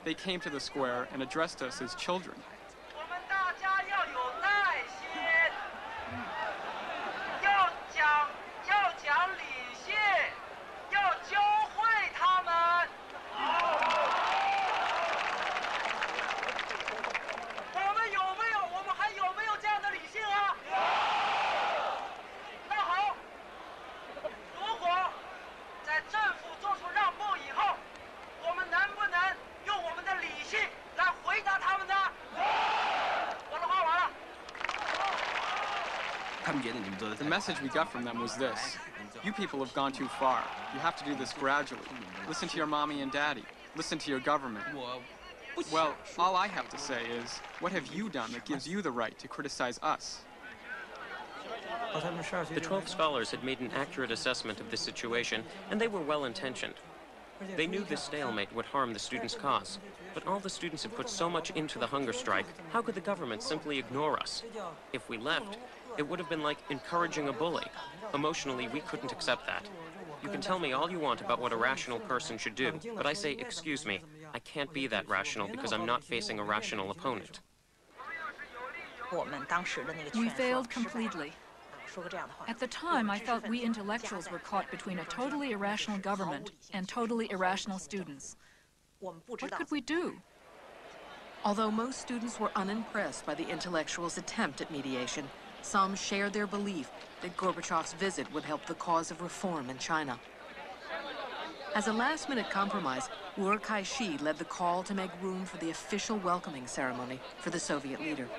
They came to the square and addressed us as children. The message we got from them was this: you people have gone too far. You have to do this gradually. Listen to your mommy and daddy. Listen to your government. Well, all I have to say is, what have you done that gives you the right to criticize us? The 12 scholars had made an accurate assessment of the situation, and they were well-intentioned. They knew this stalemate would harm the students' cause, but all the students had put so much into the hunger strike, how could the government simply ignore us? If we left, it would have been like encouraging a bully. Emotionally, we couldn't accept that. You can tell me all you want about what a rational person should do, but I say, excuse me, I can't be that rational because I'm not facing a rational opponent. We failed completely. At the time, I felt we intellectuals were caught between a totally irrational government and totally irrational students. What could we do? Although most students were unimpressed by the intellectuals' attempt at mediation, some shared their belief that Gorbachev's visit would help the cause of reform in China. As a last-minute compromise, Wu Kai-shi led the call to make room for the official welcoming ceremony for the Soviet leader.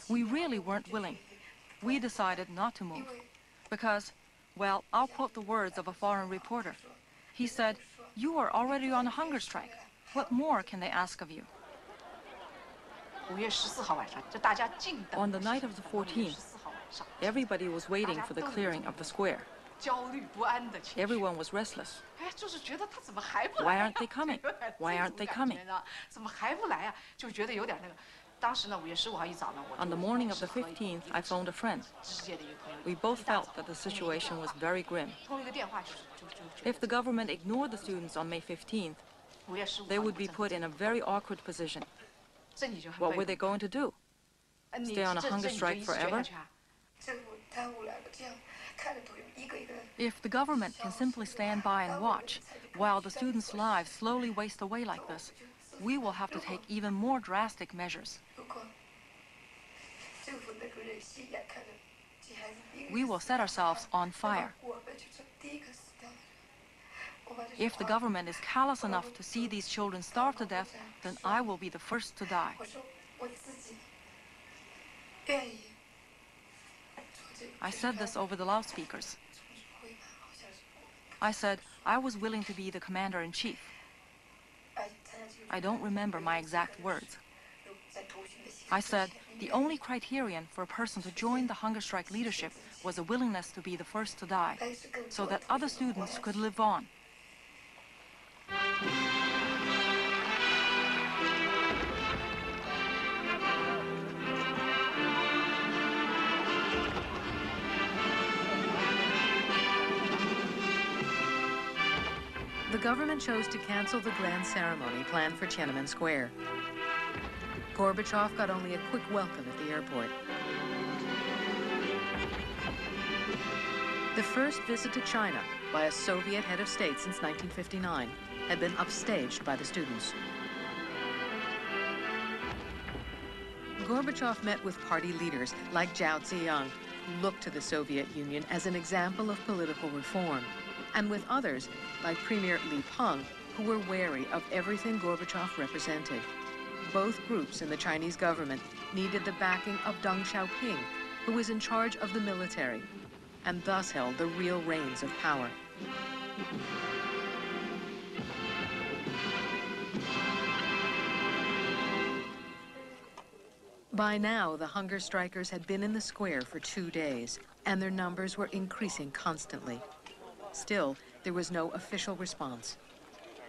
We really weren't willing. We decided not to move because, well, I'll quote the words of a foreign reporter. He said, "You are already on a hunger strike. What more can they ask of you?" On the night of the 14th, everybody was waiting for the clearing of the square. Everyone was restless. Why aren't they coming? Why aren't they coming? On the morning of the 15th, I phoned a friend. We both felt that the situation was very grim. If the government ignored the students on May 15th, they would be put in a very awkward position. What were they going to do? Stay on a hunger strike forever? If the government can simply stand by and watch while the students' lives slowly waste away like this, we will have to take even more drastic measures. We will set ourselves on fire. If the government is callous enough to see these children starve to death, then I will be the first to die. I said this over the loudspeakers. I said I was willing to be the commander-in-chief. I don't remember my exact words. I said the only criterion for a person to join the hunger strike leadership was a willingness to be the first to die, so that other students could live on. The government chose to cancel the grand ceremony planned for Tiananmen Square. Gorbachev got only a quick welcome at the airport. The first visit to China by a Soviet head of state since 1959 had been upstaged by the students. Gorbachev met with party leaders like Zhao Ziyang, who looked to the Soviet Union as an example of political reform, and with others like Premier Li Peng, who were wary of everything Gorbachev represented. Both groups in the Chinese government needed the backing of Deng Xiaoping, who was in charge of the military, and thus held the real reins of power. By now, the hunger strikers had been in the square for 2 days, and their numbers were increasing constantly. Still, there was no official response.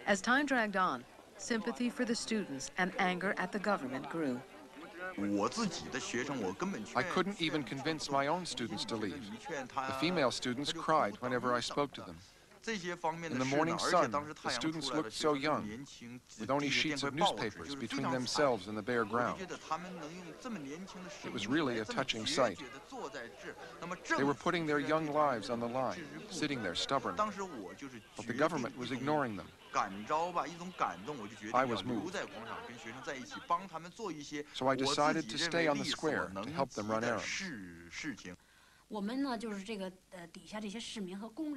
As time dragged on, sympathy for the students and anger at the government grew. I couldn't even convince my own students to leave. The female students cried whenever I spoke to them. In the morning sun, the students looked so young, with only sheets of newspapers between themselves and the bare ground. It was really a touching sight. They were putting their young lives on the line, sitting there stubbornly. But the government was ignoring them. I was moved. So I decided to stay on the square to help them run errands.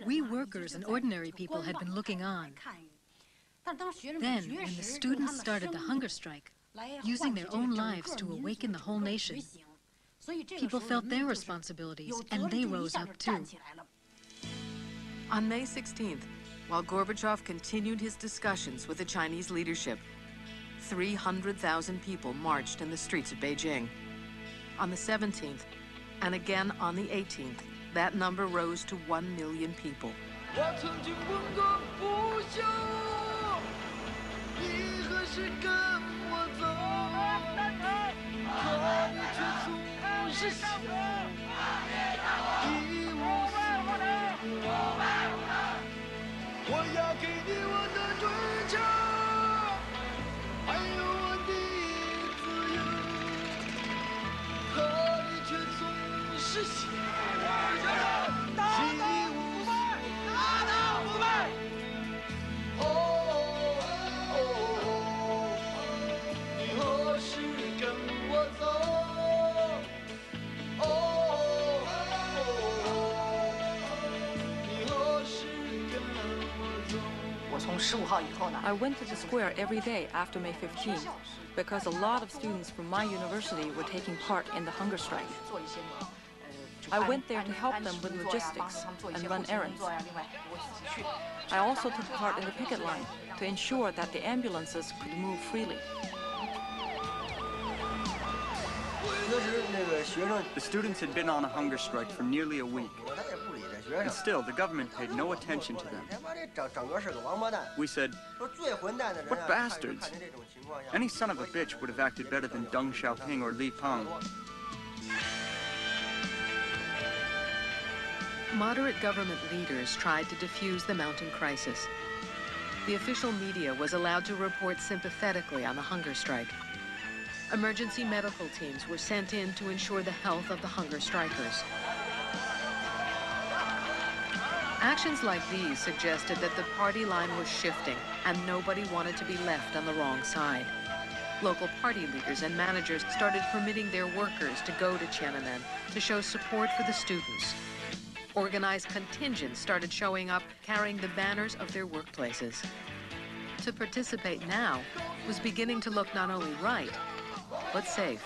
We workers and ordinary people had been looking on. Then, when the students started the hunger strike, using their own lives to awaken the whole nation, people felt their responsibilities, and they rose up too. On May 16th, while Gorbachev continued his discussions with the Chinese leadership, 300,000 people marched in the streets of Beijing. On the 17th, and again on the 18th, that number rose to 1 million people. I went to the square every day after May 15th because a lot of students from my university were taking part in the hunger strike. I went there to help them with logistics and run errands. I also took part in the picket line to ensure that the ambulances could move freely. The students had been on a hunger strike for nearly a week. And still, the government paid no attention to them. We said, what bastards? Any son of a bitch would have acted better than Deng Xiaoping or Li Peng. Moderate government leaders tried to defuse the mounting crisis. The official media was allowed to report sympathetically on the hunger strike. Emergency medical teams were sent in to ensure the health of the hunger strikers. Actions like these suggested that the party line was shifting and nobody wanted to be left on the wrong side. Local party leaders and managers started permitting their workers to go to Tiananmen to show support for the students. Organized contingents started showing up carrying the banners of their workplaces. To participate now was beginning to look not only right, but safe.